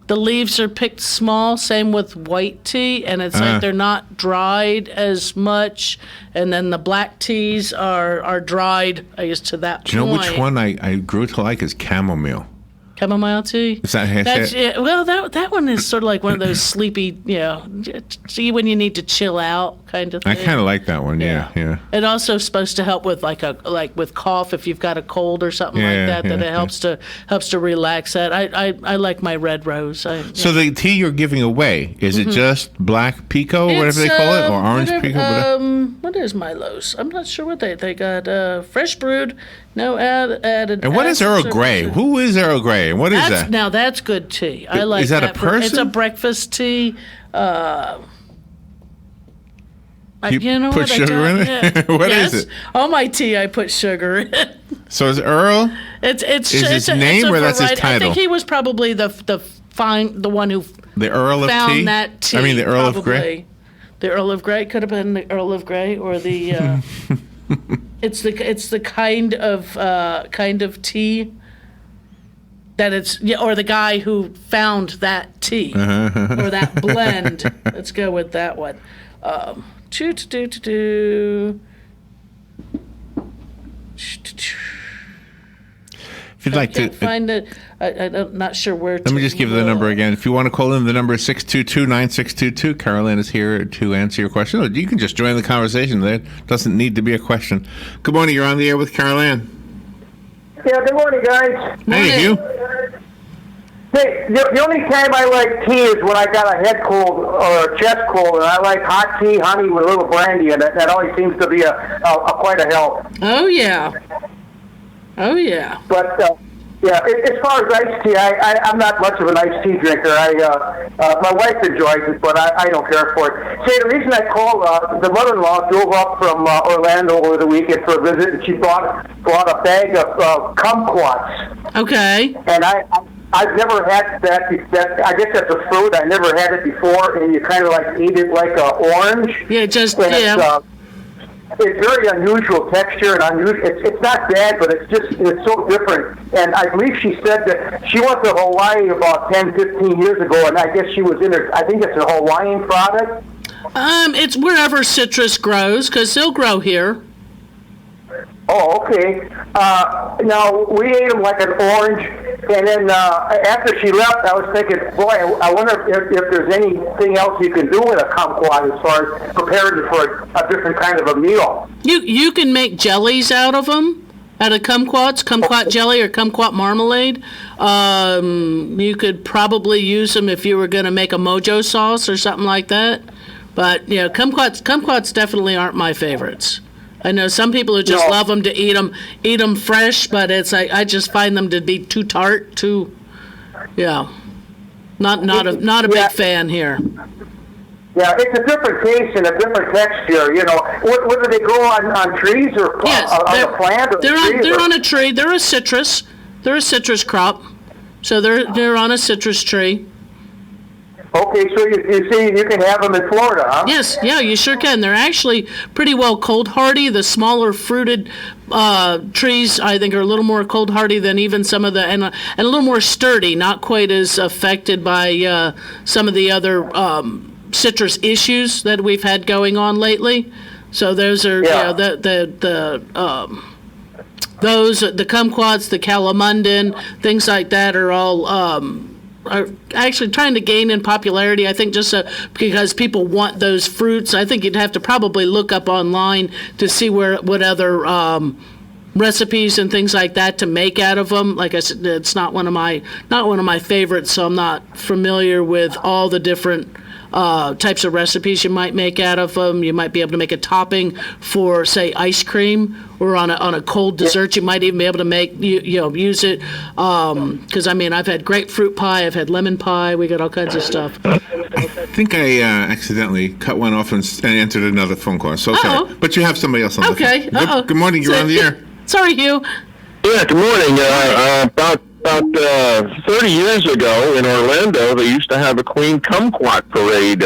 the leaves are picked small. Same with white tea, and it's like they're not dried as much. And then the black teas are dried, I guess, to that point. Do you know which one I grew to like is chamomile? Chamomile tea. Is that That's well, that one is sort of like one of those sleepy, see when you need to chill out kind of thing. I kind of like that one. Yeah. It also is supposed to help with with cough if you've got a cold or something like that. That it helps to relax that. I like my red rose. So the tea you're giving away, is it just black pico, whatever they call it, or orange pico? What is Milo's? I'm not sure what they got. Fresh brewed. No added. And what is Earl Grey? Who is Earl Grey? And what is that? Now that's good tea. I like. Is that a person? It's a breakfast tea. You put sugar in it? What is it? All my tea, I put sugar in. So is Earl? It's his name or that's his title? I think he was probably the one who the Earl of found Tea? that tea. I mean the Earl probably. of Grey. The Earl of Grey could have been the Earl of Grey or the. It's the kind of tea that or the guy who found that tea or that blend. Let's go with that one. If you'd like to find it, I'm not sure where. Let me just give the number again. If you want to call in, the number is 622-9622. Carol Ann is here to answer your question. Or you can just join the conversation. There doesn't need to be a question. Good morning. You're on the air with Carol Ann. Yeah, good morning, guys. Hey, you. Hey, the only time I like tea is when I got a head cold or a chest cold, and I like hot tea, honey with a little brandy in it. That always seems to be a quite a help. Oh yeah. But as far as iced tea, I'm not much of an iced tea drinker. My wife enjoys it, but I don't care for it. See, the reason I called, the mother-in-law drove up from Orlando over the weekend for a visit, and she brought a bag of kumquats. Okay. And I've never had that. I guess that's a fruit. I never had it before, and you kind of like eat it like an orange. Yeah, just It's very unusual texture and unusual. It's not bad, but it's so different. And I believe she said that she went to Hawaii about 10, 15 years ago, and I guess she was in her. I think it's a Hawaiian product. It's wherever citrus grows, because they'll grow here. Oh, okay. Now, we ate them like an orange, and then after she left, I was thinking, boy, I wonder if there's anything else you can do with a kumquat as far as preparing it for a different kind of a meal. You can make jellies out of them, out of kumquat jelly or kumquat marmalade. You could probably use them if you were going to make a mojo sauce or something like that. But, kumquats definitely aren't my favorites. I know some people who just love them to eat them fresh, but I just find them to be too tart, not a big fan here. Yeah, it's a different taste and a different texture. Whether they grow on trees or on a plant. They're on a tree. They're a citrus. They're a citrus crop, so they're on a citrus tree. Okay, so you see, you can have them in Florida, huh? Yes, yeah, you sure can. They're actually pretty well cold hardy. The smaller fruited trees, I think, are a little more cold hardy than even some of and a little more sturdy, not quite as affected by some of the other citrus issues that we've had going on lately. So those are the kumquats, the calamundan, things like that are all. Are actually trying to gain in popularity, I think, just because people want those fruits. I think you'd have to probably look up online to see what other recipes and things like that to make out of them. Like I said, it's not one of my favorites, so I'm not familiar with all the different types of recipes you might make out of them. You might be able to make a topping for, say, ice cream, or on a cold dessert. You might even be able to make use it because I've had grapefruit pie, I've had lemon pie. We got all kinds of stuff. I think I accidentally cut one off and entered another phone call. So sorry, but you have somebody else on the phone. Good morning. You're on the air. Sorry, Hugh. Yeah. Good morning. About 30 years ago in Orlando, they used to have a Queen Kumquat parade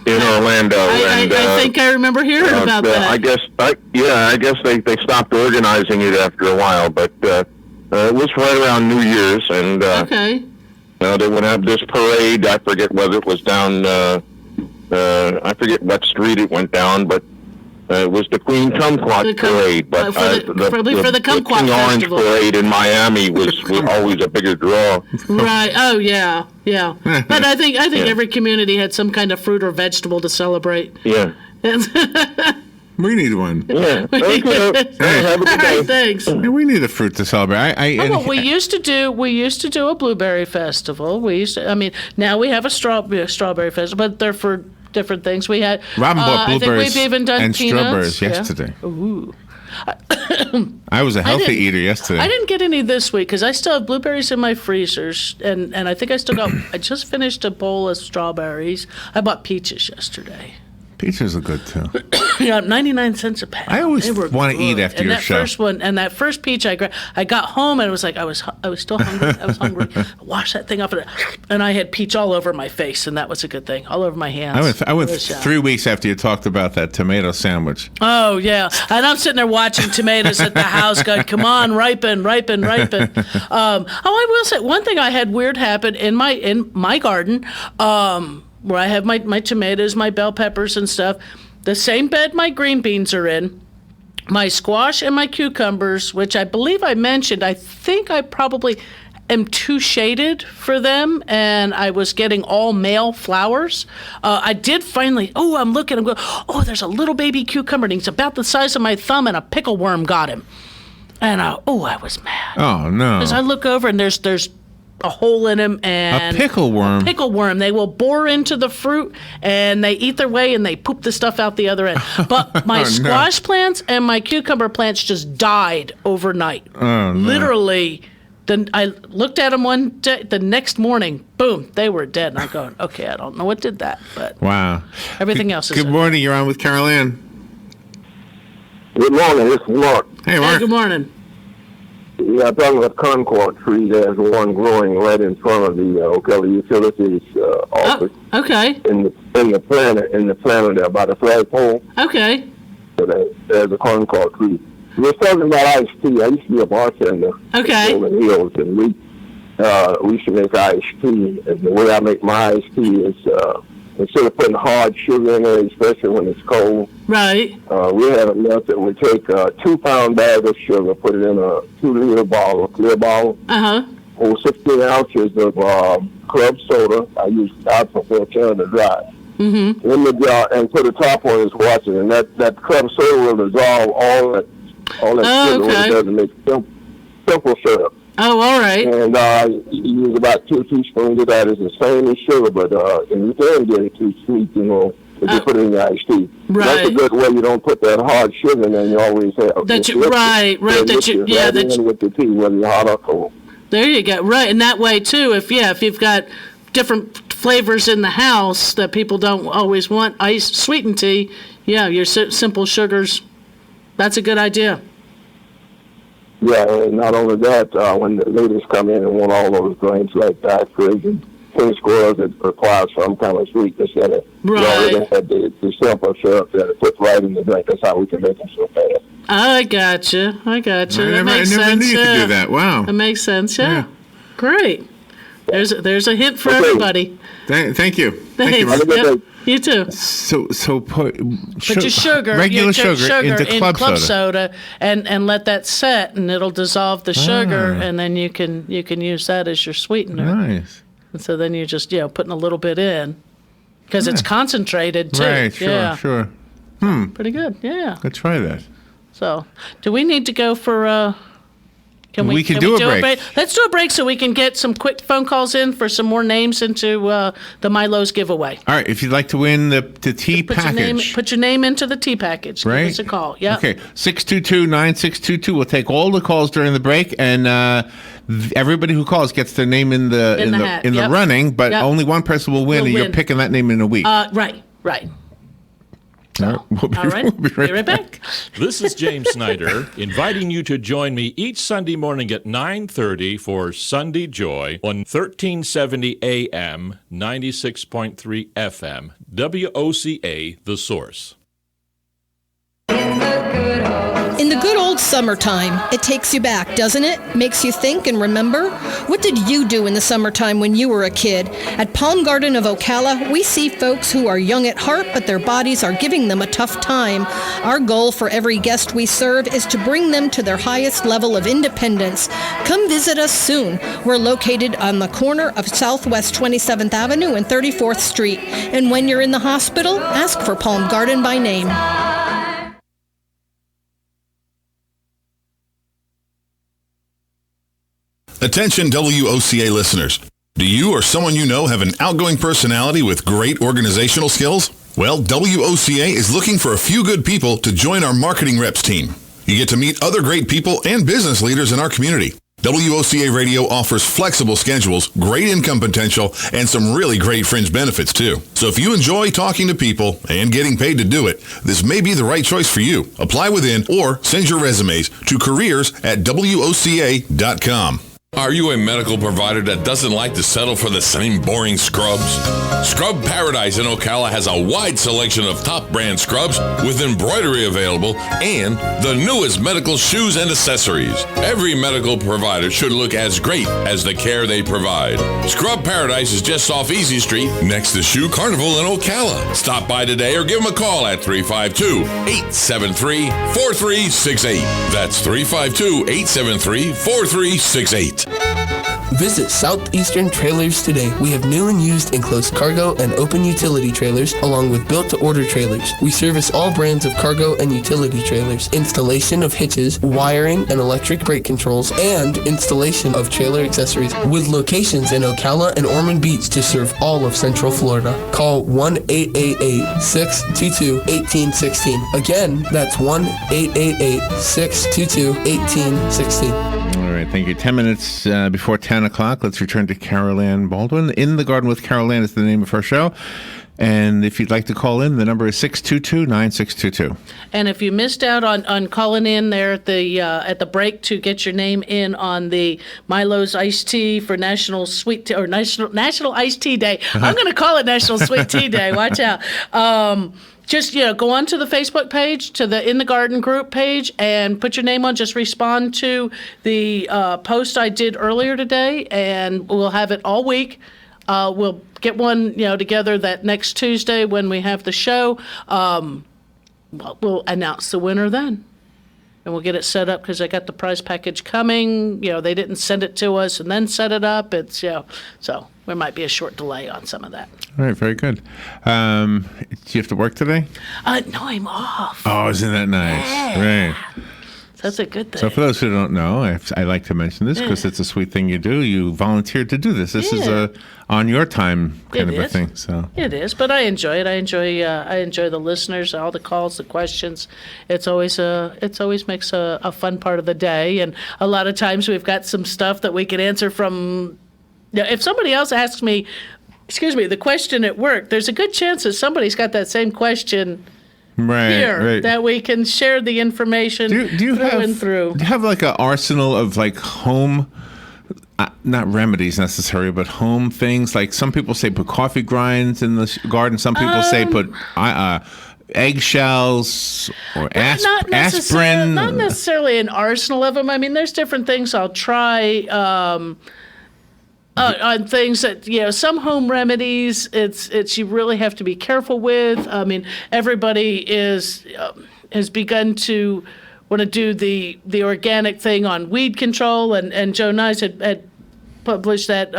in Orlando. I think I remember hearing about that. I guess they stopped organizing it after a while, but it was right around New Year's, and they would have this parade. I forget whether it was down. I forget what street it went down, but It was the Queen Kumquat Parade, but probably for the Kumquat King Orange Festival. Parade in Miami was always a bigger draw. Right. Oh, yeah. But I think every community had some kind of fruit or vegetable to celebrate. Yeah. We need one. Yeah. Okay. Have a good day. Right, thanks. Yeah, we need a fruit to celebrate. We used to do a blueberry festival. Now we have a strawberry festival, but they're for different things. We had Robin bought I blueberries think we've even done and peanuts. strawberries yesterday. Ooh. I was a healthy eater yesterday. I didn't get any this week because I still have blueberries in my freezers, and I think I still got. I just finished a bowl of strawberries. I bought peaches yesterday. Peaches are good too. Yeah, 99 cents a pound. I always want to eat after your show. That first peach I got home and it was like I was still hungry. I was hungry. I washed that thing off and I had peach all over my face, and that was a good thing. All over my hands. I went 3 weeks after you talked about that tomato sandwich. Oh yeah, and I'm sitting there watching tomatoes at the house, going, "Come on, ripen." I will say one thing I had weird happen in my garden. Where I have my tomatoes, my bell peppers and stuff, the same bed my green beans are in, my squash and my cucumbers, which I believe I mentioned, I think I probably am too shaded for them, and I was getting all male flowers. I did finally, I'm going, there's a little baby cucumber, and he's about the size of my thumb, and a pickle worm got him. And I was mad. Oh, no. Because I look over, and there's a hole in them, and a pickle worm. They will bore into the fruit and they eat their way and they poop the stuff out the other end. But my squash plants and my cucumber plants just died overnight. Oh, no. Literally. Then I looked at them one day. The next morning, boom, they were dead. And I'm going, okay, I don't know what did that, but wow, everything else is good morning. You're on with Carol Ann. Good morning. This is Mark. Hey, Mark. Good morning. Yeah, I'm talking about Concord tree. There's one growing right in front of the Ocala Utilities office. Oh, okay. In the planter there by the flagpole. Okay. So there's a Concord tree. We were talking about iced tea. I used to be a bartender. Okay. In the hills, and we used to make iced tea. And the way I make my iced tea is instead of putting hard sugar in there, especially when it's cold. Right. We have a method. We take a 2-pound bag of sugar, put it in a 2-liter bottle, a clear bottle. Hold 16 ounces of club soda. I use alcohol filter to dry. In the jar, and put a top on his watcher, and that club soda will dissolve all that sugar. Okay. It doesn't make simple syrup. Oh, all right. And you use about 2 teaspoons of that. It's the same as sugar, but and you can get it too sweet, if you put it in your iced tea. Right. That's a good way. You don't put that hard sugar in there, and you always have with the tea, whether you're hot or cold. There you go. Right, and that way too. If you've got different flavors in the house that people don't always want sweetened tea, your simple sugars. That's a good idea. Yeah, and not only that, when the ladies come in and want all those drinks like daiquiris and pink squirrels, it requires some kind of sweetness in it. Right. You already had the simple syrup that it puts right in the drink. That's how we can make them so fast. I gotcha. That makes sense. I never knew you could do that. Wow. That makes sense. Yeah. Great. There's a hint for everybody. Thank you. Thanks. Thank you, Mark. Yep. You too. So put your sugar, regular sugar into club soda, and let that set, and it'll dissolve the sugar, and then you can use that as your sweetener. Nice. And so then you're just putting a little bit in, because it's concentrated too. Right. Sure. Pretty good. Yeah. Let's try that. So, do we need to go for? We can do a break. Let's do a break so we can get some quick phone calls in for some more names into the Milo's giveaway. All right. If you'd like to win the tea package. Put your name into the tea package. Right? Give us a call. Yeah. Okay. 622-9622. We'll take all the calls during the break, and everybody who calls gets their name in the running, but only one person will win, and you're picking that name in a week. Right. All right. We'll be right back. This is James Snyder, inviting you to join me each Sunday morning at 9:30 for Sunday Joy on 1370 AM, 96.3 FM, WOCA, The Source. In the good old Summertime. It takes you back, doesn't it? Makes you think and remember? What did you do in the summertime when you were a kid? At Palm Garden of Ocala, we see folks who are young at heart, but their bodies are giving them a tough time. Our goal for every guest we serve is to bring them to their highest level of independence. Come visit us soon. We're located on the corner of Southwest 27th Avenue and 34th Street. And when you're in the hospital, ask for Palm Garden by name. Attention WOCA listeners. Do you or someone you know have an outgoing personality with great organizational skills? Well, WOCA is looking for a few good people to join our marketing reps team. You get to meet other great people and business leaders in our community. WOCA Radio offers flexible schedules, great income potential, and some really great fringe benefits too. So if you enjoy talking to people and getting paid to do it, this may be the right choice for you. Apply within or send your resumes to careers@WOCA.com. Are you a medical provider that doesn't like to settle for the same boring scrubs? Scrub Paradise in Ocala has a wide selection of top brand scrubs with embroidery available and the newest medical shoes and accessories. Every medical provider should look as great as the care they provide. Scrub Paradise is just off Easy Street next to Shoe Carnival in Ocala. Stop by today or give them a call at 352-873-4368. That's 352-873-4368. Visit Southeastern Trailers today. We have new and used enclosed cargo and open utility trailers, along with built-to-order trailers. We service all brands of cargo and utility trailers, installation of hitches, wiring and electric brake controls, and installation of trailer accessories, with locations in Ocala and Ormond Beach to serve all of Central Florida. Call 1-888-622-1816. Again, that's 1-888-622-1816. All right, thank you. 10 minutes before 10 o'clock, let's return to Carol Ann Baldwin. In the Garden with Carol Ann is the name of her show. And if you'd like to call in, the number is 622-9622. And if you missed out on calling in there at the break to get your name in on the Milo's Iced Tea for National Sweet Tea, or National Iced Tea Day. I'm going to call it National Sweet Tea Day. Watch out. Just, go onto the Facebook page, to the In the Garden group page, and put your name on. Just respond to the post I did earlier today, and we'll have it all week. We'll get one, together that next Tuesday when we have the show. We'll announce the winner then. And we'll get it set up because I got the prize package coming. They didn't send it to us and then set it up. It's, so there might be a short delay on some of that. All right, very good. Do you have to work today? No, I'm off. Oh, isn't that nice? Yeah. Right. That's a good thing. So for those who don't know, I like to mention this because it's a sweet thing you do. You volunteered to do this. This is a on your time kind of a thing. So it is, but I enjoy it. I enjoy the listeners, all the calls, the questions. It always makes a fun part of the day. And a lot of times we've got some stuff that we can answer from. If somebody else asks me, the question at work, there's a good chance that somebody's got that same question. Right. That we can share the information do you through. Do you have like an arsenal of like home, not remedies necessarily, but home things? Like some people say put coffee grinds in the garden. Some people say put eggshells or aspirin. Not necessarily an arsenal of them. I mean, there's different things I'll try. On things that, some home remedies, it's you really have to be careful with. I mean, everybody has begun to want to do the organic thing on weed control, and Joe Nyes had published that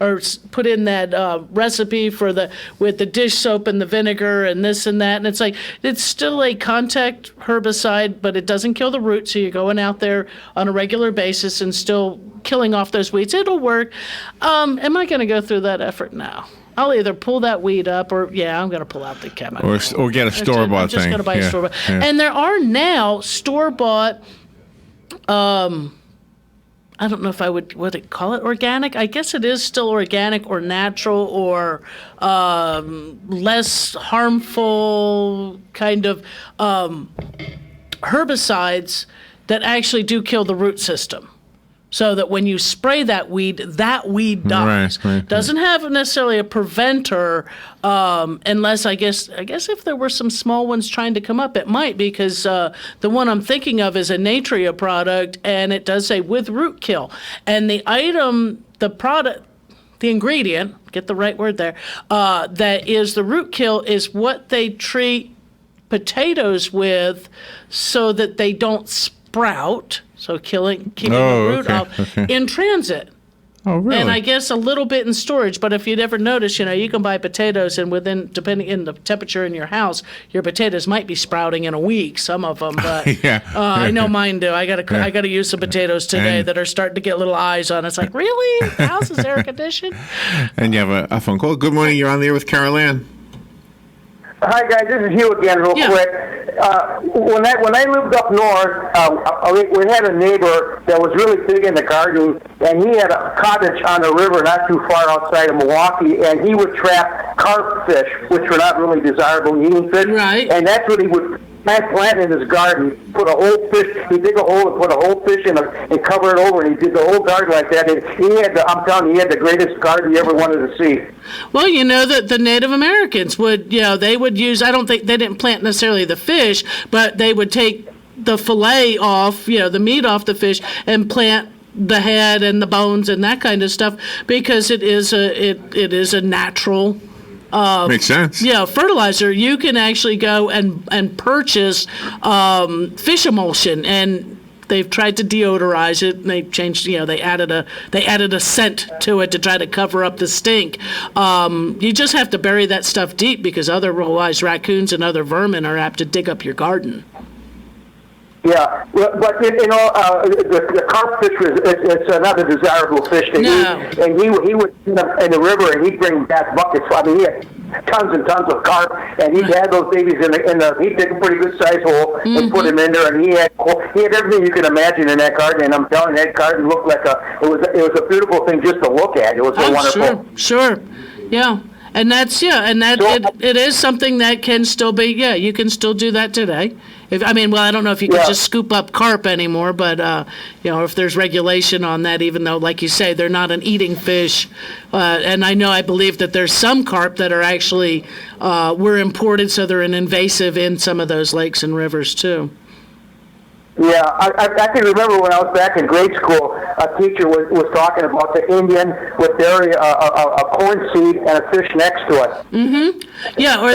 or put in that recipe with the dish soap and the vinegar and this and that, and it's like it's still a contact herbicide, but it doesn't kill the root. So you're going out there on a regular basis and still killing off those weeds. It'll work. Am I going to go through that effort now? I'll either pull that weed up or I'm going to pull out the chemical or get a store-bought thing. I'm just going to buy a store-bought. Yeah. And there are now store-bought. I don't know if I would call it organic. I guess it is still organic or natural or less harmful kind of herbicides that actually do kill the root system. So that when you spray that weed dies. Right. Doesn't have necessarily a preventer, unless I guess if there were some small ones trying to come up, it might, because the one I'm thinking of is a Natria product, and it does say with root kill. And the item, the product, the ingredient, get the right word there, that is the root kill is what they treat potatoes with so that they don't sprout. So keeping the root off in transit. Oh, really? And I guess a little bit in storage, but if you'd ever notice, you can buy potatoes, and depending in the temperature in your house, your potatoes might be sprouting in a week, some of them, but I know mine do. I gotta use some potatoes today that are starting to get little eyes on. It's like, really? The house is air conditioned? And you have a phone call. Good morning, you're on the air with Carol Ann. Hi guys, this is Hugh again, real quick. When I lived up north, we had a neighbor that was really big in the garden, and he had a cottage on the river not too far outside of Milwaukee, and he would trap carp fish, which were not really desirable eating fish. Right. And that's what he would plant in his garden. Put a whole fish. He'd dig a hole and put a whole fish in and cover it over, and he did the whole garden like that. And I'm telling you, he had the greatest garden you ever wanted to see. Well, that the Native Americans would, they would use, I don't think they didn't plant necessarily the fish, but they would take the fillet off, the meat off the fish, and plant the head and the bones and that kind of stuff, because it is a natural makes sense. Yeah, fertilizer. You can actually go and purchase fish emulsion, and they've tried to deodorize it. And they changed. They added a scent to it to try to cover up the stink. You just have to bury that stuff deep, because otherwise raccoons and other vermin are apt to dig up your garden. Yeah, but the carp fish it's another desirable fish to eat, and he would in the river, and he'd bring back buckets. I mean, he had tons and tons of carp, and he'd have those babies he'd dig a pretty good sized hole and put them in there, and he had everything you could imagine in that garden. And I'm telling you, that garden looked like it was a beautiful thing just to look at. It was so wonderful. Sure, yeah. And it is something that can still be, you can still do that today. I don't know if you can just scoop up carp anymore, but, if there's regulation on that, even though, like you say, they're not an eating fish. And I believe that there's some carp that are actually, were imported, so they're an invasive in some of those lakes and rivers, too. Yeah, I can remember when I was back in grade school, a teacher was talking about the Indian would bury a corn seed and a fish next to it. Mm-hmm. Yeah, or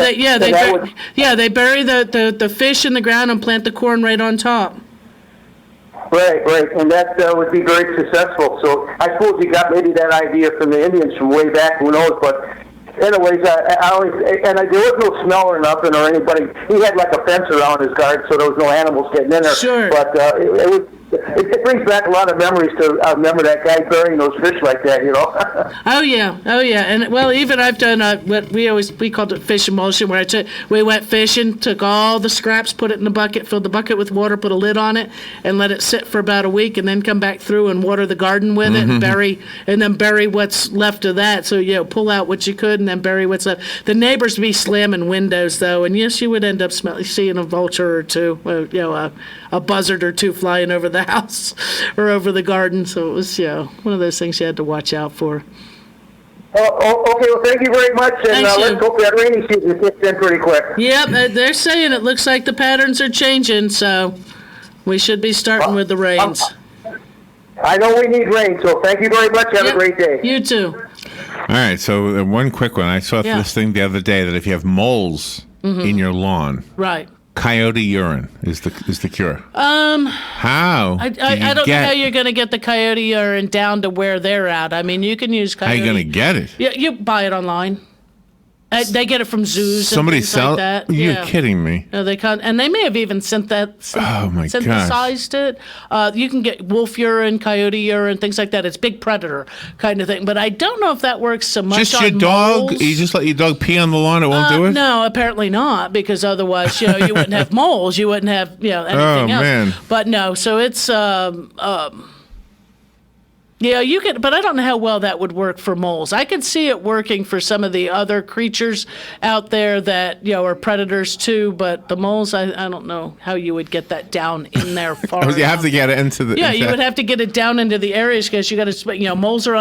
they bury the fish in the ground and plant the corn right on top. Right, and that would be very successful. So I suppose he got maybe that idea from the Indians from way back. Who knows? But anyways, there was no smell or nothing or anybody. He had like a fence around his garden, so there was no animals getting in there. Sure. But it brings back a lot of memories to remember that guy burying those fish like that, Oh yeah, and even I've done what we called it fish emulsion, where we went fishing, took all the scraps, put it in a bucket, filled the bucket with water, put a lid on it, and let it sit for about a week, and then come back through and water the garden with it, and bury what's left of that. So pull out what you could, and then bury what's left. The neighbors be slamming windows though, and yes, you would end up seeing a vulture or two, a buzzard or two flying over the house or over the garden. So it was, one of those things you had to watch out for. Oh, okay, well, thank you very much, and let's hope that rainy season kicks in pretty quick. Yep, they're saying it looks like the patterns are changing, so we should be starting with the rains. I know we need rain, so thank you very much. Have a great day. You too. All right, so one quick one. I saw this thing the other day that if you have moles in your lawn, right, coyote urine is the cure. How? I don't know how you're going to get the coyote urine down to where they're at. I mean, you can use coyote. How are you going to get it? Yeah, you buy it online. They get it from zoos. Somebody and things sell like that. You're kidding me. No, they can't, and they may have even synthesized it. You can get wolf urine, coyote urine, things like that. It's big predator kind of thing. But I don't know if that works so much. Just your dog? Moles. You just let your dog pee on the lawn? It won't do it? No, apparently not, because otherwise, you wouldn't have moles. You wouldn't have anything else. Man. But no, so it's. Yeah, you could, but I don't know how well that would work for moles. I could see it working for some of the other creatures out there that are predators too. But the moles, I don't know how you would get that down in there far. You have to get it into the. Yeah, you would have to get it down into the areas because you got to, moles are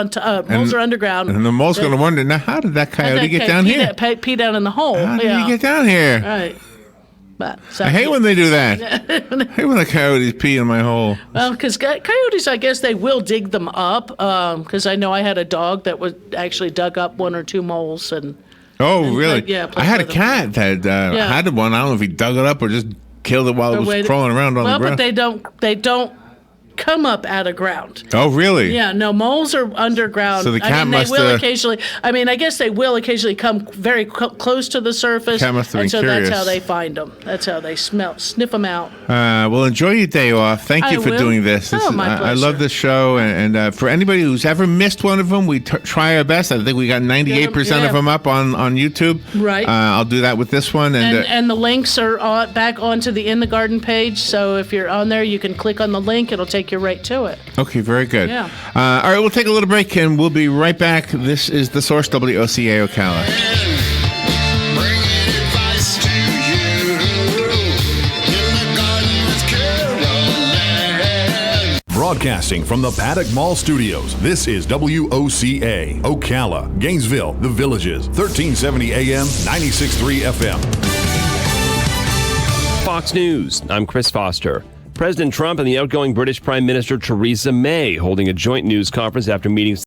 moles are underground. And the mole's going to wonder, now how did that coyote get down here? Pee down in the hole. How did he get down here? Right. But, I hate when they do that. I hate when the coyotes pee in my hole. Well, because coyotes, I guess they will dig them up. Because I know I had a dog that was actually dug up 1 or 2 moles and. Oh, really? I had a with cat that had one. I don't know if he dug it up or just killed it while it was crawling around on the ground. Well, but they don't come up out of ground. Oh, really? Yeah, no, moles are underground. So the cat they will occasionally. I mean, I guess they will occasionally come very close to the surface. Cat must have been so curious. that's how they find them. That's how they sniff them out. Well, enjoy your day off. Thank you for doing this. My pleasure. I love this show, and for anybody who's ever missed one of them, we try our best. I think we got 98% of them up on YouTube. Right. I'll do that with this one, and the links are back onto the In the Garden page. So if you're on there, you can click on the link. It'll take you right to it. Okay, very good. Yeah. All right, we'll take a little break, and we'll be right back. This is The Source, WOCA Ocala. Broadcasting from the Paddock Mall Studios, this is WOCA, Ocala, Gainesville, The Villages, 1370 AM, 96.3 FM. Fox News, I'm Chris Foster. President Trump and the outgoing British Prime Minister Theresa May holding a joint news conference after meetings